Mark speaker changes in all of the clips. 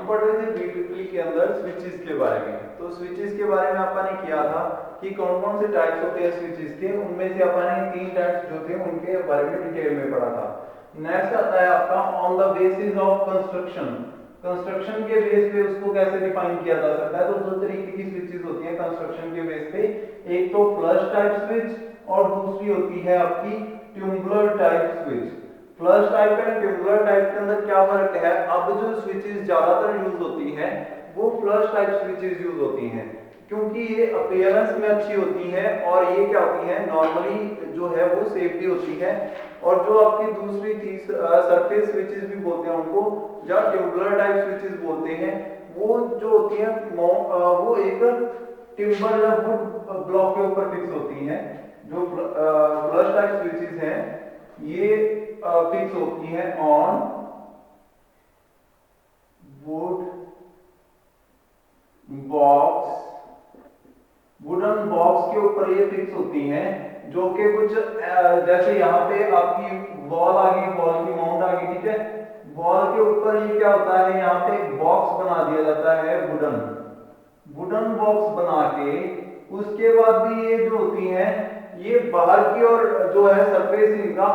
Speaker 1: पढ़ रहे थे बीटीपी के अंदर स्विचेस के बारे में। तो स्विचेस के बारे में अपन ने किया था कि कौन कौन से टाइप्स होते हैं स्विचेस के, उनमें से अपन ने 3 टाइप्स जो थे उनके बारे में डिटेल में पढ़ा था। नेक्स्ट आता है आपका on the basis of construction. Construction के बेस पे उसको कैसे डिफाइन किया जा सकता है। तो 2 तरीके की स्विचेस होती हैं कंस्ट्रक्शन के बेस पे, एक तो फ्लश टाइप स्विच और दूसरी होती है आपकी tubular type switch. Flush type and tubular type के अंदर क्या फर्क है। अब जो स्विचेस ज्यादातर यूज होती हैं वो फ्लश टाइप स्विचेस यूज होती हैं क्योंकि ये अपीयरेंस में अच्छी होती है और ये क्या होती है नॉर्मली जो है वो सेफ्टी होती है। और जो आपकी दूसरी थी सरफेस स्विचेस भी बोलते हैं उनको, या ट्यूबुलर टाइप स्विचेस बोलते हैं, वो जो होती है वो एक टिम्बर या वुड ब्लॉक के ऊपर फिक्स होती हैं। जो फ्लश टाइप स्विचेस हैं ये फिक्स होती है on would box, wooden box के ऊपर ये फिक्स होती हैं, जो कि कुछ जैसे यहाँ पे आपकी वॉल आ गई, वॉल की माउंट आ गई, ठीक है। वॉल के ऊपर ये क्या होता है, यहाँ पे एक बॉक्स बना दिया जाता है वुडन, वुडन बॉक्स बना के उसके बाद भी ये जो होती हैं ये बाहर की ओर जो है सरफेस इनका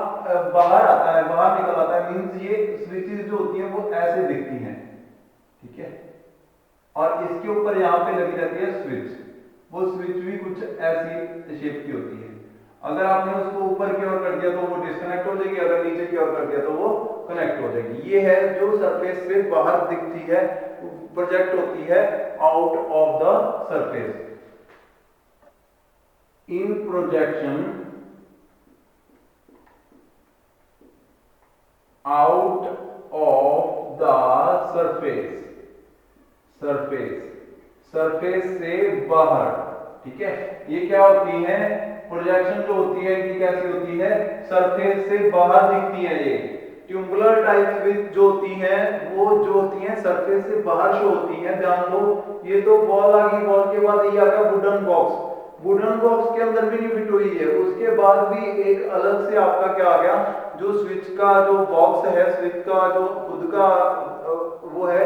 Speaker 1: बाहर आता है, बाहर निकल आता है। मींस ये स्विचेस जो होती हैं वो ऐसे दिखती हैं, ठीक है। और इसके ऊपर यहाँ पे लगी रहती है स्विच, वो स्विच भी कुछ ऐसी शेप की होती है। अगर आपने उसको ऊपर की ओर कर दिया तो वो डिस्कनेक्ट हो जाएगी, अगर नीचे की ओर कर दिया तो वो कनेक्ट हो जाएगी। ये है जो सरफेस से बाहर दिखती है, प्रोजेक्ट होती है out of the surface. In projection out of the surface, surface से बाहर, ठीक है। ये क्या होती है, प्रोजेक्शन जो होती है कि कैसी होती है, सरफेस से बाहर दिखती है। ये ट्यूबुलर टाइप स्विच जो होती है वो जो होती है सरफेस से बाहर शो होती है। ध्यान दो, ये तो बॉल आ गई, बॉल के बाद ये आ गया वुडन बॉक्स, वुडन बॉक्स के अंदर भी नहीं फिट हुई है, उसके बाद भी एक अलग से आपका क्या आ गया, जो स्विच का जो बॉक्स है, स्विच का जो खुद का वो है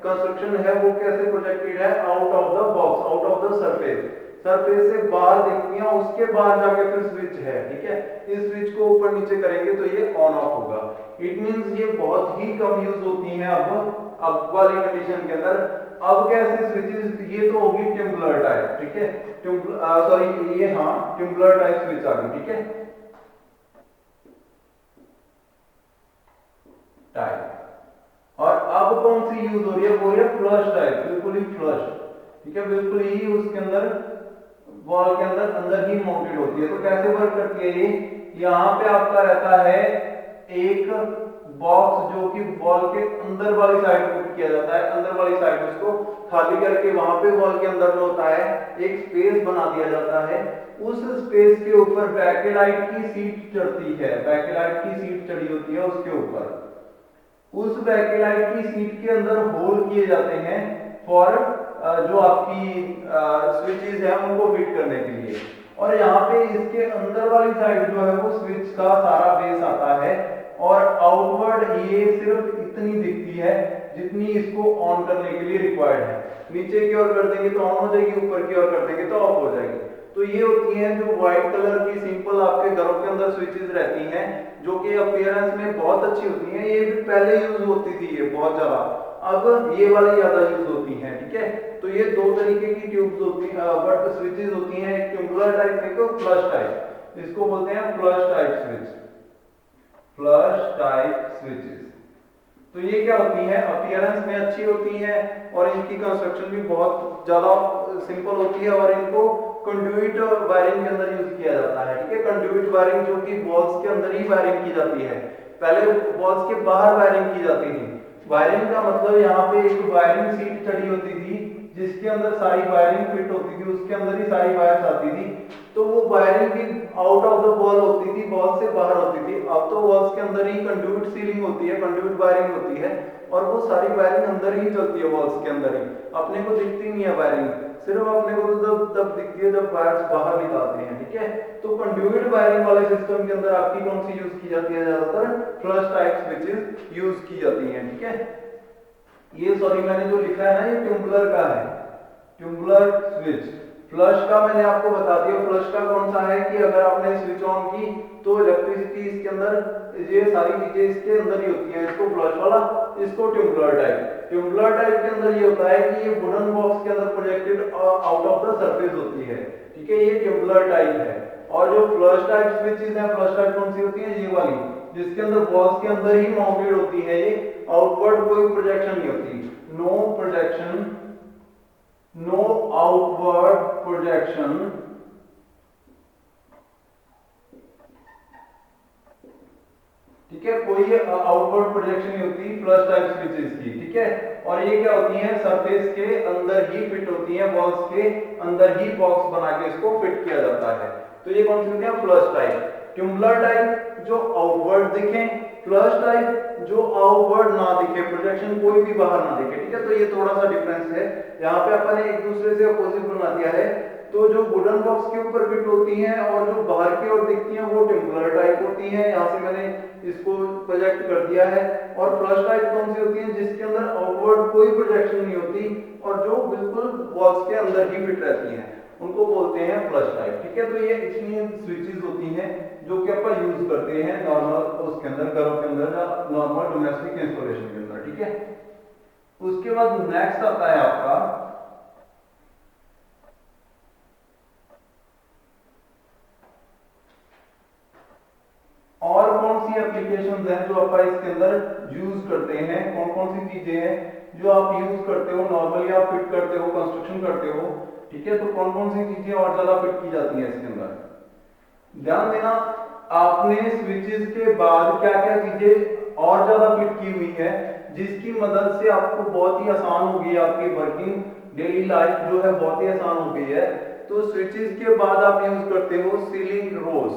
Speaker 1: कंस्ट्रक्शन है, वो कैसे प्रोजेक्टेड है out of the box, out of the surface, surface से बाहर दिखती है, उसके बाहर जाके फिर स्विच है, ठीक है। इस स्विच को ऊपर नीचे करेंगे तो ये ऑन ऑफ होगा। इट मींस ये बहुत ही कम यूज होती हैं अब वाली कंडीशन के अंदर। अब कैसे स्विचेस, ये तो होगी ट्यूबुलर टाइप, ठीक है। सॉरी ये हाँ ट्यूबुलर टाइप स्विच आ गई, ठीक है, टाइप। और अब कौन सी यूज हो रही है, वो है फ्लश टाइप, बिल्कुल ही फ्लश, ठीक है, बिल्कुल ही उसके अंदर वॉल के अंदर ही माउंटेड होती है। तो कैसे वर्क करती है ये, यहाँ पे आपका रहता है एक बॉक्स जो कि वॉल के अंदर वाली साइड पुट किया जाता है, अंदर वाली साइड उसको खाली करके वहां पे वॉल के अंदर जो होता है एक स्पेस बना दिया जाता है। उस स्पेस के ऊपर बैकेलाइट की सीट चढ़ती है, बैकेलाइट की सीट चढ़ी होती है उसके ऊपर। उस बैकेलाइट की सीट के अंदर होल किए जाते हैं फॉर जो आपकी स्विचेस है उनको फिट करने के लिए। और यहाँ पे इसके अंदर वाली साइड जो है वो स्विच का सारा बेस आता है और आउटवर्ड ये सिर्फ इतनी दिखती है जितनी इसको ऑन करने के लिए रिक्वायर्ड है। नीचे की ओर कर देंगे तो ऑन हो जाएगी, ऊपर की ओर कर देंगे तो ऑफ हो जाएगी। तो ये होती हैं जो व्हाइट कलर की सिंपल आपके घरों के अंदर स्विचेस रहती हैं, जो कि अपीयरेंस में बहुत अच्छी होती हैं। ये भी पहले यूज होती थी ये बहुत ज्यादा, अब ये वाली ज्यादा यूज होती हैं, ठीक है। तो ये 2 तरीके की ट्यूब्स होती हैं, बट स्विचेस होती हैं, एक ट्यूबुलर टाइप एक फ्लश टाइप। इसको बोलते हैं flush type switch, flush type switches. तो ये क्या होती है, अपीयरेंस में अच्छी होती है और इनकी कंस्ट्रक्शन भी बहुत ज्यादा सिंपल होती है और इनको कंडुइट वायरिंग के अंदर यूज किया जाता है, ठीक है। कंडुइट वायरिंग जो कि वॉल्स के अंदर ही वायरिंग की जाती है, पहले वॉल्स के बाहर वायरिंग की जाती थी। वायरिंग का मतलब यहाँ पे एक वायरिंग सीट चढ़ी होती थी जिसके अंदर सारी वायरिंग फिट होती थी, उसके अंदर ही सारी वायर्स आती थी। तो वो वायरिंग भी आउट ऑफ द वॉल होती थी, वॉल से बाहर होती थी। अब तो वॉल्स के अंदर ही कंडुइट सीलिंग होती है, कंडुइट वायरिंग होती है और वो सारी वायरिंग अंदर ही चलती है वॉल्स के अंदर ही, अपने को दिखती नहीं है वायरिंग, सिर्फ अपने को तो तब दिखती है जब वायर्स बाहर निकालते हैं, ठीक है। तो कंडुइट वायरिंग वाले सिस्टम के अंदर आपकी कौन सी यूज की जाती है, ज्यादातर फ्लश टाइप स्विचेस यूज की जाती हैं, ठीक है। ये सॉरी मैंने जो लिखा है ना ये ट्यूबुलर का है, ट्यूबुलर स्विच। फ्लश का मैंने आपको बता दिया, फ्लश का कौन सा है कि अगर आपने स्विच ऑन की तो इलेक्ट्रिसिटी इसके अंदर, ये सारी चीजें इसके अंदर ही होती है, इसको फ्लश वाला, इसको ट्यूबुलर टाइप। ट्यूबुलर टाइप के अंदर ये होता है कि ये वुडन बॉक्स के अंदर projected out of the surface होती है, ठीक है, ये ट्यूबुलर टाइप है। और जो फ्लश टाइप स्विचेस हैं, फ्लश टाइप कौन सी होती है, ये वाली, जिसके अंदर बॉक्स के अंदर ही माउंटेड होती है, ये आउटवर्ड कोई प्रोजेक्शन नहीं होती, no projection, no outward projection, ठीक है, कोई आउटवर्ड प्रोजेक्शन नहीं होती फ्लश टाइप स्विचेस की, ठीक है। और ये क्या होती है, सरफेस के अंदर ही फिट होती है, वॉल्स के अंदर ही बॉक्स बना के इसको फिट किया जाता है। तो ये कौन सी होती है, फ्लश टाइप। ट्यूबुलर टाइप जो आउटवर्ड दिखे, फ्लश टाइप जो आउटवर्ड ना दिखे, प्रोजेक्शन कोई भी बाहर ना दिखे, ठीक है। तो ये थोड़ा सा डिफरेंस है, यहाँ पे अपन ने एक दूसरे से अपोजिट बना दिया है। तो जो वुडन बॉक्स के ऊपर फिट होती हैं और जो बाहर की ओर दिखती हैं वो ट्यूबुलर टाइप होती हैं, यहाँ से मैंने इसको प्रोजेक्ट कर दिया है। और फ्लश टाइप कौन सी होती है, जिसके अंदर आउटवर्ड कोई प्रोजेक्शन नहीं होती और जो बिल्कुल बॉक्स के अंदर ही फिट रहती हैं, उनको बोलते हैं फ्लश टाइप, ठीक है। तो ये इतनी स्विचेस होती हैं जो कि अपन यूज करते हैं नॉर्मल उसके अंदर, घरों के अंदर या नॉर्मल डोमेस्टिक इंस्टॉलेशन के अंदर, ठीक है। उसके बाद नेक्स्ट आता है आपका और कौन सी एप्लीकेशंस हैं जो आप इसके अंदर यूज करते हैं, कौन कौन सी चीजें हैं जो आप यूज करते हो, नॉर्मली आप फिट करते हो, कंस्ट्रक्शन करते हो, ठीक है। तो कौन कौन सी चीजें और ज्यादा फिट की जाती हैं इसके अंदर, ध्यान देना। आपने स्विचेस के बाद क्या क्या चीजें और ज्यादा फिट की हुई है जिसकी मदद से आपको बहुत ही आसान हो गई, आपकी वर्किंग डेली लाइफ जो है बहुत ही आसान हो गई है। तो स्विचेस के बाद आप यूज करते हो सीलिंग रोज,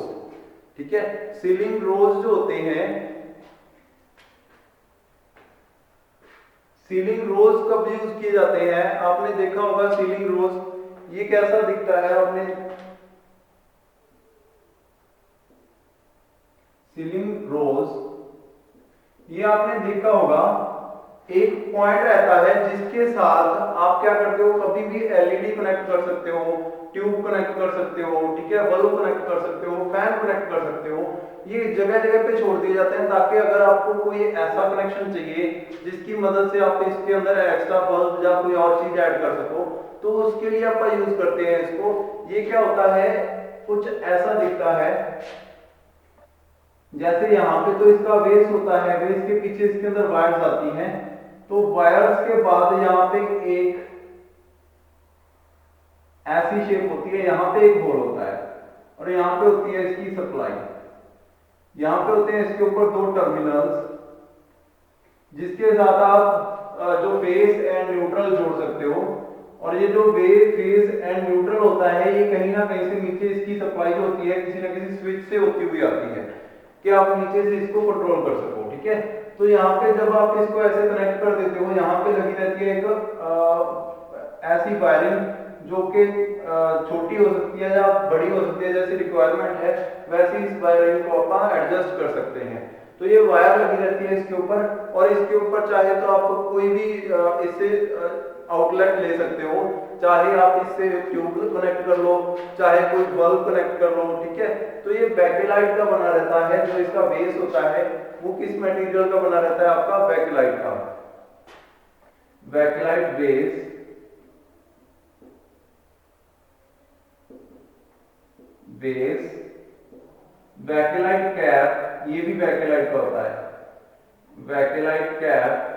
Speaker 1: ठीक है। सीलिंग रोज जो होते हैं, सीलिंग रोज कब यूज किए जाते हैं, आपने देखा होगा सीलिंग रोज, ये कैसा दिखता है, आपने सीलिंग रोज ये आपने देखा होगा, एक पॉइंट रहता है जिसके साथ आप क्या करते हो, कभी भी एलईडी कनेक्ट कर सकते हो, ट्यूब कनेक्ट कर सकते हो, ठीक है, बल्ब कनेक्ट कर सकते हो, फैन कनेक्ट कर सकते हो। ये जगह जगह पे छोड़ दिए जाते हैं ताकि अगर आपको कोई ऐसा कनेक्शन चाहिए जिसकी मदद से आप इसके अंदर एक्स्ट्रा बल्ब या कोई और चीज ऐड कर सको, तो उसके लिए आप यूज करते हैं इसको। ये क्या होता है, कुछ ऐसा दिखता है, जैसे यहाँ पे तो इसका बेस होता है, बेस के पीछे इसके अंदर वायर्स आती हैं, तो वायर्स के बाद यहाँ पे एक ऐसी शेप होती है, यहाँ पे एक होल होता है और यहाँ पे होती है इसकी सप्लाई, यहाँ पे होते हैं इसके ऊपर दो टर्मिनल्स जिसके साथ आप जो बेस एंड न्यूट्रल जोड़ सकते हो। और ये जो फेज एंड न्यूट्रल होता है ये कहीं ना कहीं से नीचे इसकी सप्लाई जो होती है किसी ना किसी स्विच से होती हुई आती है कि आप नीचे से इसको कंट्रोल कर सको, ठीक है। तो यहाँ पे जब आप इसको ऐसे कनेक्ट कर देते हो, यहाँ पे लगी रहती है एक ऐसी वायरिंग जो कि छोटी हो सकती है या बड़ी हो सकती है, जैसी रिक्वायरमेंट है वैसे इस वायरिंग को आप एडजस्ट कर सकते हैं। तो ये वायर लगी रहती है इसके ऊपर, और इसके ऊपर चाहे तो आप कोई भी इससे आउटलेट ले सकते हो, चाहे आप इससे ट्यूब कनेक्ट कर लो, चाहे कोई बल्ब कनेक्ट कर लो, ठीक है। तो ये बैकलाइट का बना रहता है, जो इसका बेस होता है वो किस मटेरियल का बना रहता है, आपका बैकलाइट का, backlight base, base, backlight cap, ये भी बैकलाइट का होता है, बैकलाइट कैप।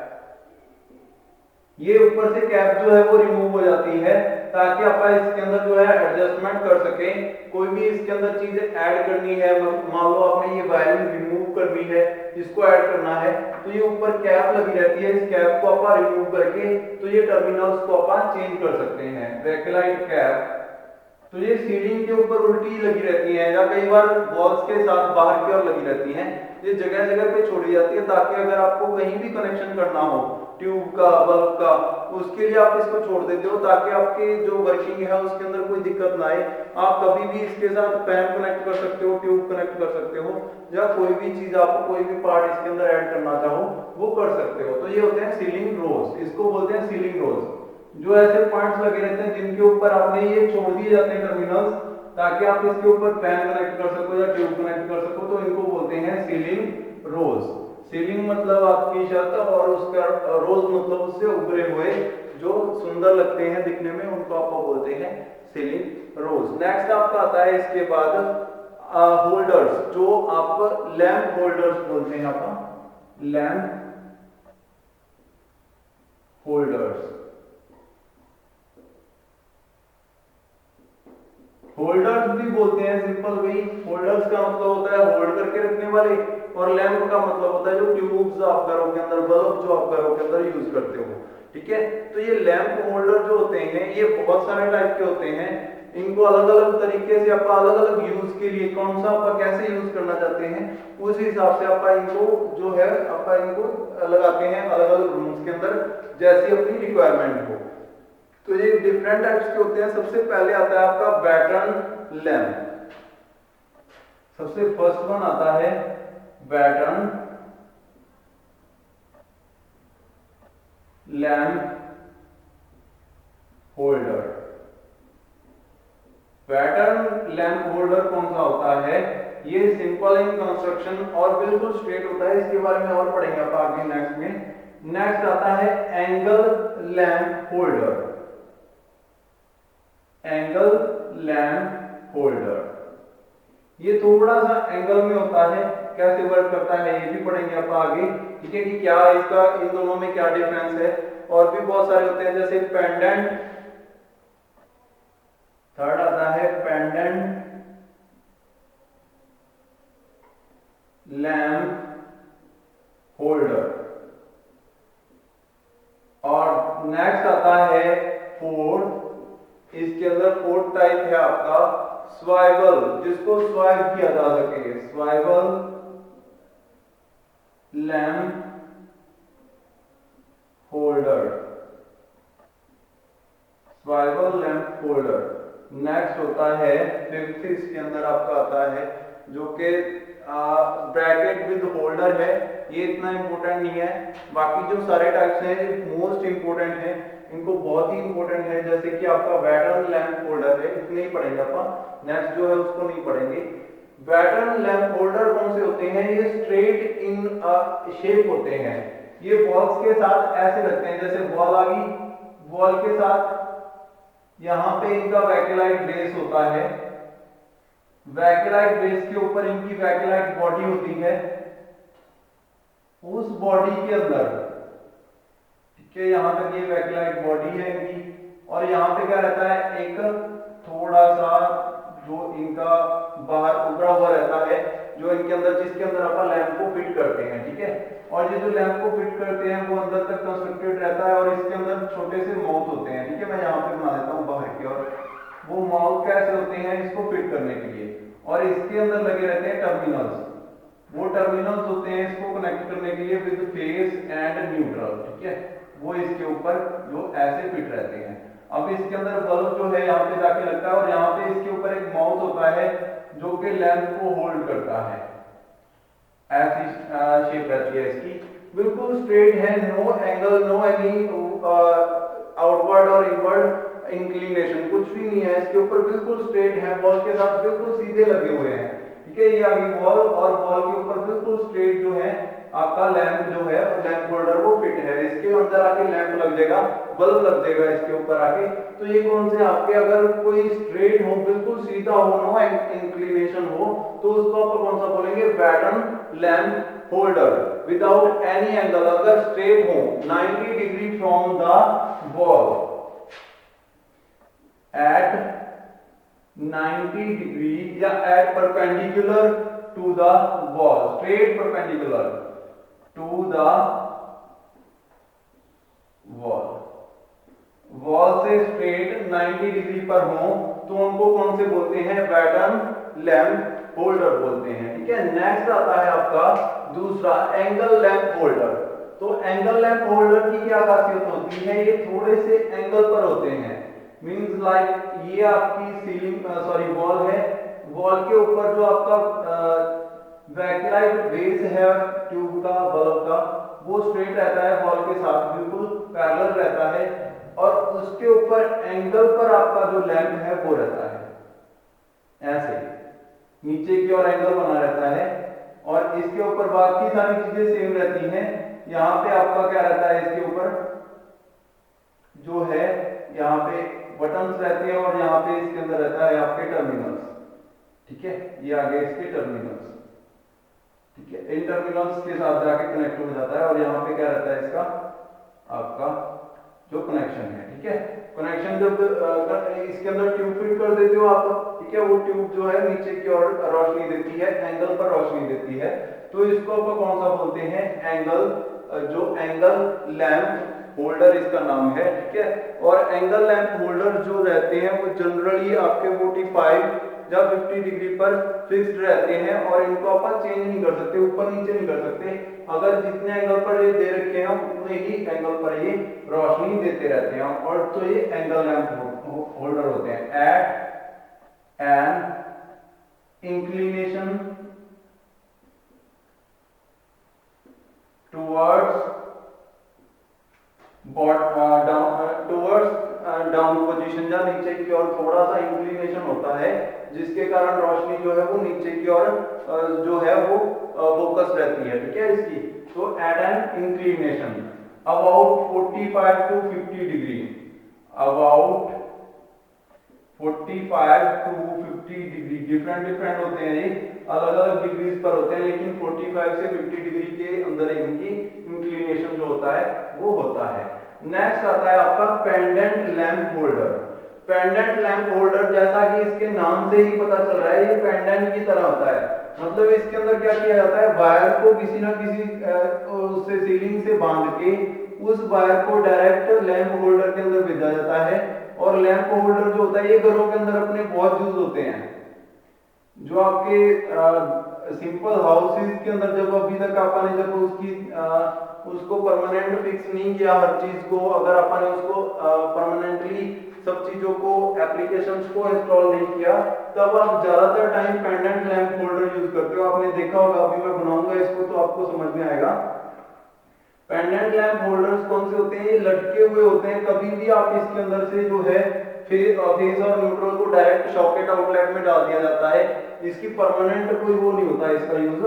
Speaker 1: ये ऊपर से कैप जो है वो रिमूव हो जाती है ताकि आप इसके अंदर जो है एडजस्टमेंट कर सकें, कोई भी इसके अंदर चीजें ऐड करनी है, मान लो आपने ये वायरिंग रिमूव करनी है, इसको ऐड करना है, तो ये ऊपर कैप लगी रहती है, इस कैप को आप रिमूव करके तो ये टर्मिनल्स को आप चेंज कर सकते हैं, बैकलाइट कैप। तो ये सीलिंग के ऊपर उल्टी लगी रहती है या कई बार वॉल्स के साथ बाहर की ओर लगी रहती हैं, ये जगह जगह पे छोड़ी जाती है ताकि अगर आपको कहीं भी कनेक्शन करना हो ट्यूब का, बल्ब का, उसके लिए आप इसको छोड़ देते हो ताकि आपके जो वर्किंग है उसके अंदर कोई दिक्कत ना आए। आप कभी भी इसके साथ फैन कनेक्ट कर सकते हो, ट्यूब कनेक्ट कर सकते हो, या कोई भी चीज आपको कोई भी पार्ट इसके अंदर ऐड करना चाहो वो कर सकते हो। तो ये होते हैं सीलिंग रोज, इसको बोलते हैं सीलिंग रोज। जो ऐसे पॉइंट्स लगे रहते हैं जिनके ऊपर आपने ये छोड़ दिए जाते हैं टर्मिनल्स, ताकि आप इसके ऊपर फैन कनेक्ट कर सको या ट्यूब कनेक्ट कर सको, तो इनको बोलते हैं सीलिंग रोज। सीलिंग मतलब आपकी छत और उसका रोज मतलब उससे उभरे हुए जो सुंदर लगते हैं दिखने में, उनको आप बोलते हैं सीलिंग रोज। नेक्स्ट आपका आता है इसके बाद होल्डर्स, जो आप लैंप होल्डर्स बोलते हैं, आप लैंप होल्डर्स। होल्डर्स भी बोलते हैं सिंपल वही। होल्डर्स का मतलब होता है होल्ड करके रखने वाले, और लैंप का मतलब होता है जो ट्यूब्स आप घरों के अंदर, बल्ब जो आप घरों के अंदर यूज करते हो, ठीक है। तो ये लैंप होल्डर जो होते हैं ये बहुत सारे टाइप के होते हैं। इनको अलग अलग तरीके से आप अलग अलग यूज के लिए कौन सा आप कैसे यूज करना चाहते हैं उस हिसाब से आप इनको जो है आप इनको लगाते हैं अलग अलग रूम्स के अंदर जैसी अपनी रिक्वायरमेंट हो। तो ये डिफरेंट टाइप्स के होते हैं। सबसे पहले आता है आपका बैटन लैंप। सबसे फर्स्ट वन आता है batten lamp holder. Batten lamp holder कौन सा होता है? ये सिंपल इन कंस्ट्रक्शन और बिल्कुल स्ट्रेट होता है। इसके बारे में और पढ़ेंगे आप आगे नेक्स्ट में। नेक्स्ट आता है angle lamp holder. Angle lamp holder ये थोड़ा सा एंगल में होता है, कैसे वर्क करता है ये भी पढ़ेंगे आप आगे, ठीक है, कि क्या इसका इन दोनों में क्या डिफरेंस है। और भी बहुत सारे होते हैं जैसे पेंडेंट। थर्ड आता है पेंडेंट लैंप होल्डर। और नेक्स्ट आता है फोर्थ। इसके अंदर फोर्थ टाइप है आपका स्वाइवल, जिसको स्वाइव किया जा सके। Swivel lamp holder. Swivel lamp holder. Next होता है फिफ्थ। इसके अंदर आपका आता है जो कि ब्रैकेट विद होल्डर है। ये इतना इंपॉर्टेंट नहीं है, बाकी जो सारे टाइप्स हैं मोस्ट इंपॉर्टेंट है, इनको बहुत ही इंपॉर्टेंट है। जैसे कि आपका बैटन लैंप होल्डर है, इतने ही पढ़ेंगे आप, नेक्स्ट जो है उसको नहीं पढ़ेंगे। बैटन लैंप होल्डर कौन से होते हैं? ये स्ट्रेट इन शेप होते हैं। ये वॉल्स के साथ ऐसे लगते हैं, जैसे वॉल आ गई, वॉल के साथ यहां पे इनका वैकेलाइट बेस होता है। वैकेलाइट बेस के ऊपर इनकी वैकेलाइट बॉडी होती है। उस बॉडी के अंदर, ठीक है, यहां तक ये वैकेलाइट बॉडी है इनकी, और यहां पे क्या रहता है? एक थोड़ा सा जो इनका बाहर उभरा हुआ रहता है, जो इनके अंदर, जिसके अंदर अपन लैंप को फिट करते हैं, ठीक है। और ये जो लैंप को फिट करते हैं वो अंदर तक कंस्ट्रक्टेड रहता है, और इसके अंदर छोटे से माउथ होते हैं, ठीक है। मैं यहाँ पे बना देता हूँ बाहर की ओर। वो माउथ कैसे होते हैं इसको फिट करने के लिए, और इसके अंदर लगे रहते हैं टर्मिनल्स। वो टर्मिनल्स होते हैं इसको कनेक्ट करने के लिए विद फेस एंड न्यूट्रल, ठीक है। वो इसके ऊपर जो ऐसे फिट रहते हैं। अब इसके अंदर बल्ब जो है यहाँ पे जाके लगता है, और यहाँ पे इसके ऊपर एक माउथ होता है जो कि लैंप को होल्ड करता है। ऐसी शेप रहती है इसकी, बिल्कुल स्ट्रेट है, no angle, no any outward और इनवर्ड इंक्लिनेशन, कुछ भी नहीं है इसके ऊपर, बिल्कुल स्ट्रेट है, वॉल के साथ बिल्कुल सीधे लगे हुए हैं, ठीक है। ये आगे वॉल, और वॉल के ऊपर बिल्कुल स्ट्रेट जो है आपका लैंप जो है, लैंप होल्डर वो फिट है। इसके अंदर आके लैंप लग जाएगा, बल्ब लग जाएगा इसके ऊपर आके। तो ये कौन से आपके, अगर कोई स्ट्रेट हो, बिल्कुल सीधा हो, नो इंक्लिनेशन हो, तो उसको आप कौन सा बोलेंगे? Batten lamp holder. Without any angle, अगर स्ट्रेट हो 90 degree from the wall, at 90 degree या at perpendicular to the wall, straight perpendicular to the wall, wall से स्ट्रेट 90 डिग्री पर हो तो उनको कौन से बोलते हैं? बैटन लैंप होल्डर बोलते हैं, ठीक है। नेक्स्ट आता है आपका दूसरा एंगल लैंप होल्डर। तो तो एंगल लैंप होल्डर की क्या खासियत होती है, ये थोड़े से एंगल पर होते हैं। मींस लाइक ये आपकी सीलिंग सॉरी वॉल है, वॉल के ऊपर जो आपका बैकलाइट बेस है ट्यूब का बल्ब का, वो स्ट्रेट रहता है वॉल के साथ, बिल्कुल पैरेलल रहता है, और उसके ऊपर एंगल पर आपका जो लैंप है वो रहता है ऐसे, नीचे की ओर एंगल बना रहता है, और इसके ऊपर बाकी सारी चीजें सेम रहती हैं। यहाँ पे आपका क्या रहता है, इसके ऊपर जो है यहाँ पे बटन्स रहते हैं, और यहाँ पे इसके अंदर रहता है आपके टर्मिनल्स। ठीक है, ये आगे इसके टर्मिनल्स, ठीक है, इन टर्मिनल्स के साथ जाके कनेक्ट हो जाता है, और यहाँ पे क्या रहता है इसका आपका जो कनेक्शन है। ठीक है, कनेक्शन जब इसके अंदर ट्यूब फिट कर देते हो आप, ठीक है, वो ट्यूब जो है नीचे की ओर रोशनी देती है, एंगल पर रोशनी देती है, तो इसको आप कौन सा बोलते हैं, एंगल, जो एंगल लैंप होल्डर इसका नाम है। ठीक है, और एंगल लैंप होल्डर जो रहते हैं वो जनरली आपके 45 या 50 डिग्री पर फिक्स्ड रहते हैं, और इनको अपन चेंज नहीं कर सकते, ऊपर नीचे नहीं कर सकते। अगर जितने एंगल पर ये दे रखे हैं उतने ही एंगल पर ये रोशनी देते रहते हैं, और तो ये एंगल लैंप होल्डर होते हैं। At an inclination towards down position, या नीचे की ओर थोड़ा सा इंक्लिनेशन होता है, जिसके कारण रोशनी जो है वो नीचे की ओर जो है वो फोकस रहती है। ठीक है, इसकी तो at an inclination about 45 to 50 degree, about 45 to 50 degree, different होते हैं ये, अलग अलग डिग्रीज पर होते हैं, लेकिन 45 से 50 डिग्री के अंदर इनकी इंक्लिनेशन जो होता है वो होता है। नेक्स्ट आता है आपका pendant lamp holder. Pendant lamp holder, जैसा कि इसके नाम से ही पता चल रहा है, ये पेंडेंट की तरह होता है। मतलब इसके अंदर क्या किया जाता है, वायर को किसी ना किसी उससे सीलिंग से बांध के उस वायर को डायरेक्ट लैंप होल्डर के अंदर भेजा जाता है, और लैंप होल्डर जो होता है ये घरों के अंदर अपने बहुत यूज होते हैं। जो आपके सिंपल हाउसेस के अंदर, जब अभी तक आपने जब उसको परमानेंट फिक्स नहीं किया हर चीज को, अगर आपने उसको परमानेंटली सब चीजों को एप्लीकेशंस को इंस्टॉल नहीं किया, तब आप ज्यादातर time pendant lamp holder use करते हो। आपने देखा होगा, अभी मैं बनाऊंगा इसको तो आपको समझ में आएगा। पेंडेंट लैंप होल्डर्स कौन से होते हैं, ये लटके हुए होते हैं, कभी भी आप इसके अंदर से जो है फेस और न्यूट्रल को डायरेक्ट सॉकेट आउटलेट में डाल दिया जाता है। इसकी परमानेंट कोई वो नहीं होता है इसका यूज,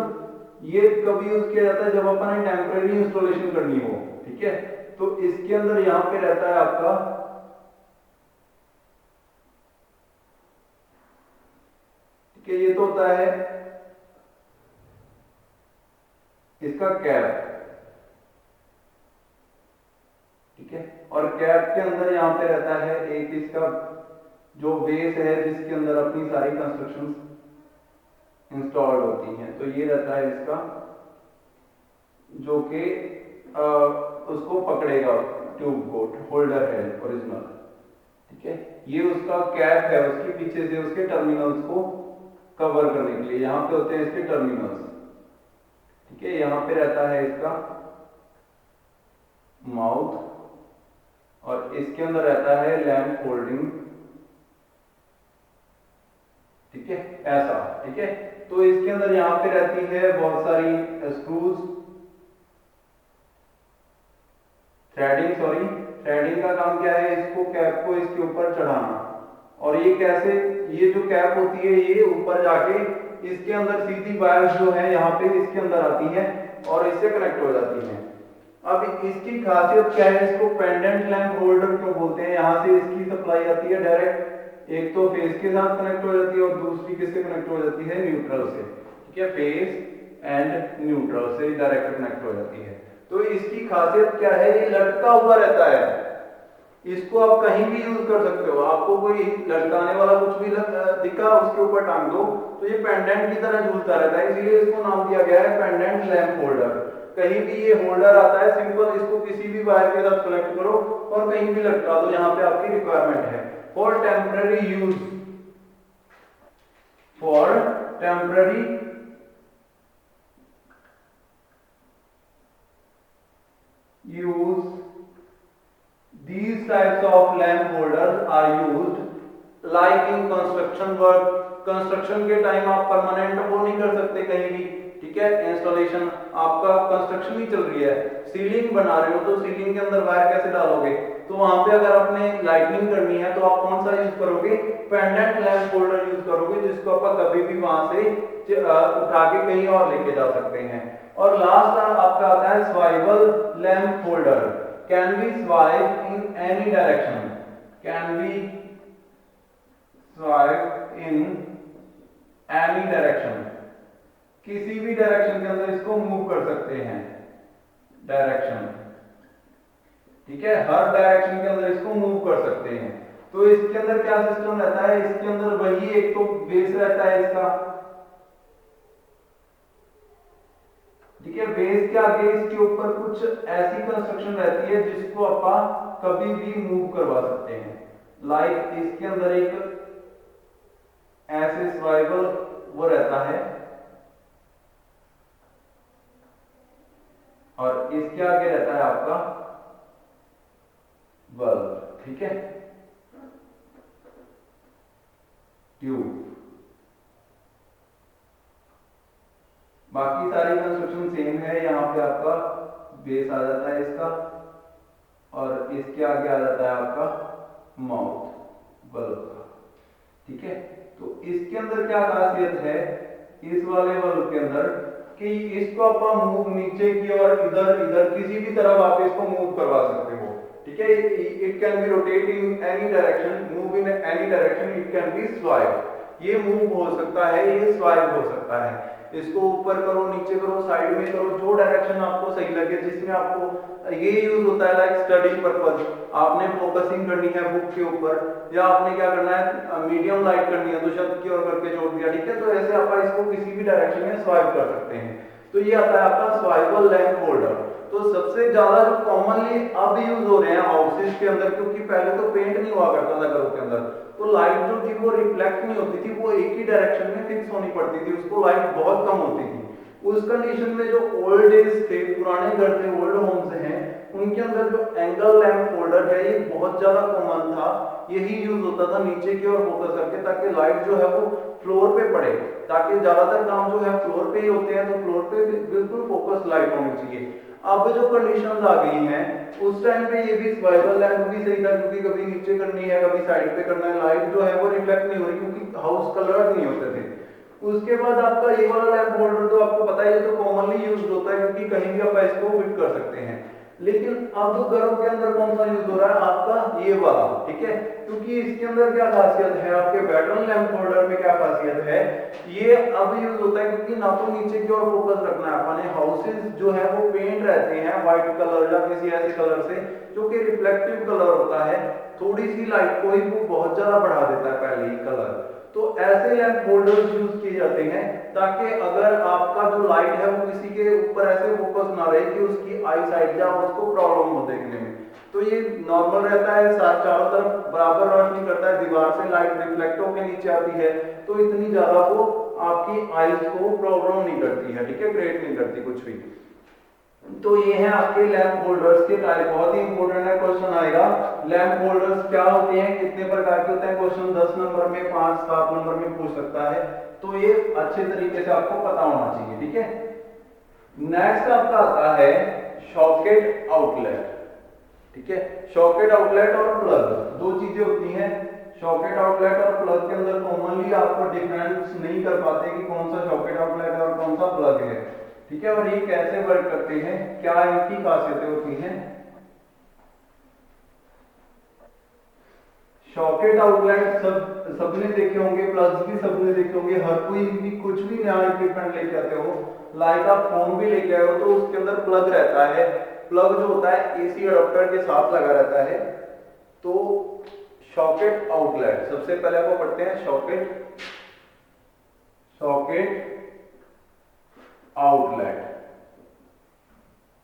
Speaker 1: ये कभी यूज किया जाता है जब अपन टेम्परेरी इंस्टॉलेशन करनी हो। ठीक है, तो इसके अंदर यहाँ पे रहता है आपका, ठीक है, ये तो होता है इसका कैप। ठीक है, और कैप के अंदर यहाँ पे रहता है एक इसका जो बेस है, जिसके अंदर अपनी सारी कंस्ट्रक्शंस इंस्टॉल्ड होती हैं। तो ये रहता है इसका जो कि उसको पकड़ेगा, ट्यूब को, होल्डर है ओरिजिनल। ठीक है, ये उसका कैप है, उसके पीछे से उसके टर्मिनल्स को कवर करने के लिए यहाँ पे होते हैं इसके टर्मिनल्स। ठीक है, यहाँ पे रहता है इसका माउथ, और इसके अंदर रहता है लैंप होल्डिंग। ठीक है, ऐसा। ठीक है, तो इसके अंदर यहाँ पे रहती है बहुत सारी स्क्रूज, थ्रेडिंग का काम क्या है, इसको कैप को इसके ऊपर चढ़ाना, और ये कैसे, ये जो कैप होती है ये ऊपर जाके इसके अंदर सीधी वायर जो है यहाँ पे इसके अंदर आती है और इससे कनेक्ट हो जाती है। अब इसकी खासियत क्या है, इसको पेंडेंट लैंप होल्डर क्यों बोलते हैं, यहाँ से इसकी सप्लाई आती है डायरेक्ट, एक तो फेस के साथ कनेक्ट हो जाती है और दूसरी किससे कनेक्ट हो जाती है, न्यूट्रल से। ठीक है, फेस एंड न्यूट्रल से डायरेक्ट कनेक्ट हो जाती है। तो इसकी खासियत क्या है, ये लटका हुआ रहता है, इसको आप कहीं भी यूज कर सकते हो। आपको कोई लटकाने वाला कुछ भी दिखा, उसके ऊपर टांग दो तो ये पेंडेंट की तरह झूलता रहता है, इसीलिए इसको नाम दिया गया है पेंडेंट लैंप होल्डर। कहीं भी ये होल्डर आता है सिंपल, इसको किसी भी वायर के साथ कनेक्ट करो और कहीं भी लटका दो, यहाँ पे आपकी रिक्वायरमेंट है। For temporary use, for temporary use these types of lamp holders are used like in construction work। Construction के टाइम आप परमानेंट वो नहीं कर सकते कहीं भी, ठीक है। इंस्टॉलेशन आपका कंस्ट्रक्शन ही चल रही है, सीलिंग बना रहे हो तो सीलिंग के अंदर वायर कैसे डालोगे, तो वहां पे अगर आपने लाइटनिंग करनी है तो आप कौन सा यूज करोगे, पेंडेंट लैंप होल्डर यूज करोगे, जिसको आप कभी भी वहां से उठा के कहीं और लेके जा सकते हैं। और लास्ट आपका आता है swivel lamp holder, can be swiped in any direction, can be swiped in any direction, किसी भी डायरेक्शन के अंदर इसको मूव कर सकते हैं, डायरेक्शन, ठीक है, हर डायरेक्शन के अंदर इसको मूव कर सकते हैं। तो इसके अंदर क्या सिस्टम रहता है, इसके अंदर वही एक तो बेस रहता है इसका, ठीक है, बेस के आगे इसके ऊपर कुछ ऐसी कंस्ट्रक्शन रहती है जिसको आप कभी भी मूव करवा सकते हैं। लाइक इसके अंदर एक ऐसे स्वाइबल वो रहता है और इसके आगे रहता है आपका बल्ब, ठीक है, ट्यूब। बाकी सारी कंस्ट्रक्शन सेम है, यहाँ पे आपका बेस आ जाता है इसका और इसके आगे आ जाता है आपका माउथ बल्ब का, ठीक है। तो इसके अंदर क्या खासियत है इस वाले बल्ब के अंदर कि इसको आप मूव नीचे की और इधर इधर किसी भी तरफ आप इसको मूव करवा सकते हो, ठीक है। It can be rotate in any direction, move in any direction, it can be swipe, ये मूव हो सकता है, ये स्वाइप हो सकता है, इसको ऊपर करो नीचे करो साइड में करो, जो डायरेक्शन आपको सही लगे, जिसमें आपको ये यूज होता है लाइक स्टडी पर्पस, आपने फोकसिंग करनी है बुक के ऊपर या आपने क्या करना है मीडियम लाइट करनी है तो शब्द की ओर करके जोड़ दिया, ठीक है। तो ऐसे आप इसको किसी भी डायरेक्शन में स्वाइप कर सकते हैं। तो ये आता है आपका स्वाइबल लैंप होल्डर। तो सबसे ज्यादा जो कॉमनली अब यूज हो रहे हैं हाउसेज के अंदर, क्योंकि पहले तो पेंट नहीं हुआ करता था घरों के अंदर, तो लाइट जो थी वो रिफ्लेक्ट नहीं होती थी, वो एक ही डायरेक्शन में फिक्स होनी पड़ती थी, उसको लाइट बहुत कम होती थी। उस कंडीशन में जो ओल्ड एज थे, पुराने घर थे, ओल्ड होम्स हैं, उनके अंदर जो एंगल लैंप होल्डर है ये बहुत ज्यादा कॉमन था, यही यूज होता था नीचे की ओर फोकस करके, ताकि लाइट जो है वो फ्लोर पे पड़े, ताकि ज्यादातर काम जो है फ्लोर पे ही होते हैं, तो फ्लोर पे बिल्कुल फोकस लाइट होनी चाहिए। अब जो कंडीशंस आ गई हैं उस टाइम पे ये भी स्वाइबल लैंप भी सही था, क्योंकि कभी नीचे करनी है कभी साइड पे करना है, लाइट जो है वो रिफ्लेक्ट नहीं हो रही क्योंकि हाउस कलर नहीं होते थे। उसके बाद आपका ये वाला लैंप होल्डर तो आपको पता है ये तो कॉमनली यूज होता है, क्योंकि कहीं भी आप इसको फिट कर सकते हैं। लेकिन अब घरों के अंदर कौन सा यूज हो रहा है आपका ये वाला, ठीक है, क्योंकि इसके अंदर क्या खासियत है, आपके बैटन लैंप होल्डर में क्या खासियत है, ये अब यूज होता है क्योंकि ना तो नीचे की ओर फोकस रखना है अपने, हाउसेज जो है वो पेंट रहते हैं व्हाइट कलर या किसी ऐसे कलर से जो कि रिफ्लेक्टिव कलर होता है, थोड़ी सी लाइट को ही वो बहुत ज्यादा बढ़ा देता है पहले ही कलर। तो ऐसे लैंप होल्डर्स यूज किए जाते हैं ताकि अगर आपका जो लाइट है वो किसी के ऊपर ऐसे फोकस ना रहे कि उसकी आई साइड या उसको प्रॉब्लम हो देखने में, तो ये नॉर्मल रहता है, चारों तरफ बराबर रोशनी करता है, दीवार से लाइट रिफ्लेक्ट होकर नीचे आती है, तो इतनी ज्यादा वो आपकी आईज को प्रॉब्लम नहीं करती है, ठीक है, क्रिएट नहीं करती कुछ भी। तो ये है आपके लैंप होल्डर्स के टाइप, बहुत ही इंपॉर्टेंट है, क्वेश्चन आएगा लैंप होल्डर्स क्या होते हैं, कितने प्रकार के होते हैं, क्वेश्चन 10 नंबर में 5 7 नंबर में पूछ सकता है, तो ये अच्छे तरीके से आपको पता होना चाहिए, ठीक है। नेक्स्ट आपका आता है सॉकेट आउटलेट, ठीक है। सॉकेट आउटलेट और प्लग दो चीजें होती हैं, सॉकेट आउटलेट और प्लग के अंदर कॉमनली आपको डिफरेंस नहीं कर पाते कि कौन सा सॉकेट आउटलेट है और कौन सा प्लग है, ठीक है, और ये कैसे वर्क करते हैं, क्या इनकी खासियतें होती हैं। सॉकेट आउटलेट सबने देखे होंगे, प्लग्स भी सबने देखे होंगे, हर कोई भी कुछ भी नया इक्विपमेंट लेके आते हो, लाइक आप फोन भी लेके आए हो तो उसके अंदर प्लग रहता है, प्लग जो होता है एसी अडॉप्टर के साथ लगा रहता है। तो सॉकेट आउटलेट सबसे पहले आपको पढ़ते हैं सॉकेट आउटलेट।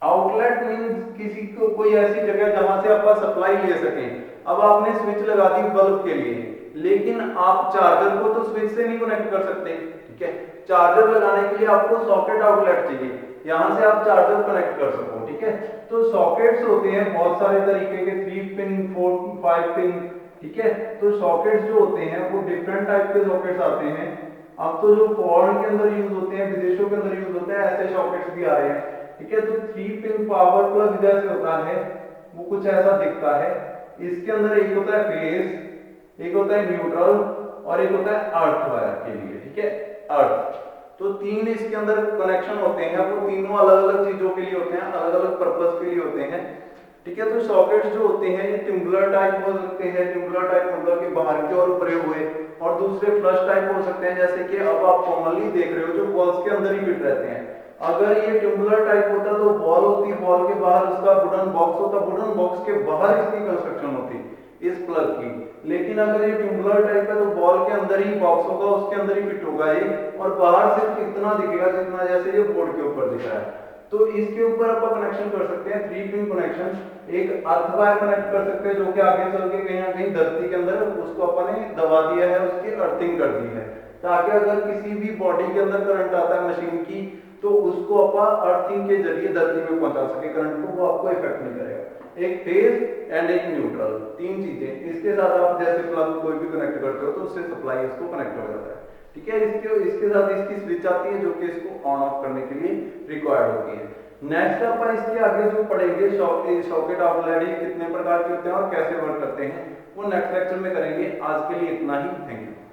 Speaker 1: आउटलेट मींस किसी को कोई ऐसी जगह जहां से आप सप्लाई ले सकें। अब आपने स्विच लगा दी बल्ब के लिए, लेकिन आप चार्जर को तो स्विच से नहीं कनेक्ट कर सकते, ठीक है, चार्जर लगाने के लिए आपको सॉकेट आउटलेट चाहिए। यहाँ से आप चार्जर कनेक्ट कर सको, ठीक है। तो सॉकेट्स होते हैं बहुत सारे तरीके के, 3 पिन, 4, 5 पिन, ठीक है। तो सॉकेट्स जो होते हैं वो डिफरेंट टाइप के सॉकेट्स आते हैं। अब तो जो फॉरेन के अंदर यूज होते हैं, विदेशों के अंदर यूज होते हैं, ऐसे सॉकेट्स भी आ रहे हैं, ठीक है। तो 3 पिन पावर प्लग जैसे होता है वो कुछ ऐसा दिखता है। इसके अंदर एक होता है फेज, एक होता है न्यूट्रल और एक होता है अर्थ वायर के लिए, ठीक है, अर्थ। तो 3 इसके अंदर कनेक्शन होते हैं, वो तीनों अलग अलग चीजों के लिए होते हैं, अलग अलग पर्पस के लिए होते हैं, ठीक है। तो सॉकेट्स जो होते हैं ये ट्यूबुलर टाइप हो सकते हैं, ट्यूबुलर टाइप मतलब कि बाहर की ओर उभरे हुए, और दूसरे फ्लश टाइप हो सकते हैं, जैसे कि अब आप कॉमनली देख रहे हो जो बॉल्स के अंदर ही फिट रहते हैं। अगर ये ट्यूबुलर टाइप होता तो बॉल होती, बॉल के बाहर उसका वुडन बॉक्स होता, वुडन बॉक्स के बाहर इसकी कंस्ट्रक्शन होती इस प्लग की। लेकिन अगर ये ट्यूबुलर टाइप है तो बॉल के अंदर ही बॉक्स होगा, उसके अंदर ही फिट होगा ये, और बाहर सिर्फ इतना दिखेगा जितना जैसे ये बोर्ड के ऊपर दिख रहा है। तो इसके ऊपर अपन कनेक्शन कर सकते हैं 3 पिन कनेक्शन। एक अर्थ वायर कनेक्ट कर सकते हैं जो कि आगे चल के कहीं ना कहीं धरती के अंदर उसको अपन ने दबा दिया है, उसकी अर्थिंग कर दी है, ताकि अगर किसी भी बॉडी के अंदर करंट आता है मशीन की तो उसको अपन अर्थिंग के जरिए धरती में पहुंचा सके करंट को, वो आपको इफेक्ट नहीं करेगा। एक फेज एंड एक न्यूट्रल, 3 चीजें। इसके साथ आप जैसे प्लग कोई भी कनेक्ट करते हो तो उससे सप्लाई इसको कनेक्ट हो जाता है, ठीक है। इसके साथ इसकी स्विच आती है जो कि इसको ऑन ऑफ करने के लिए रिक्वायर्ड होती है। नेक्स्ट अपन इसके आगे जो पढ़ेंगे सॉकेट आउटलेट कितने प्रकार के होते हैं और कैसे वर्क करते हैं, वो नेक्स्ट लेक्चर में करेंगे। आज के लिए इतना ही, थैंक यू।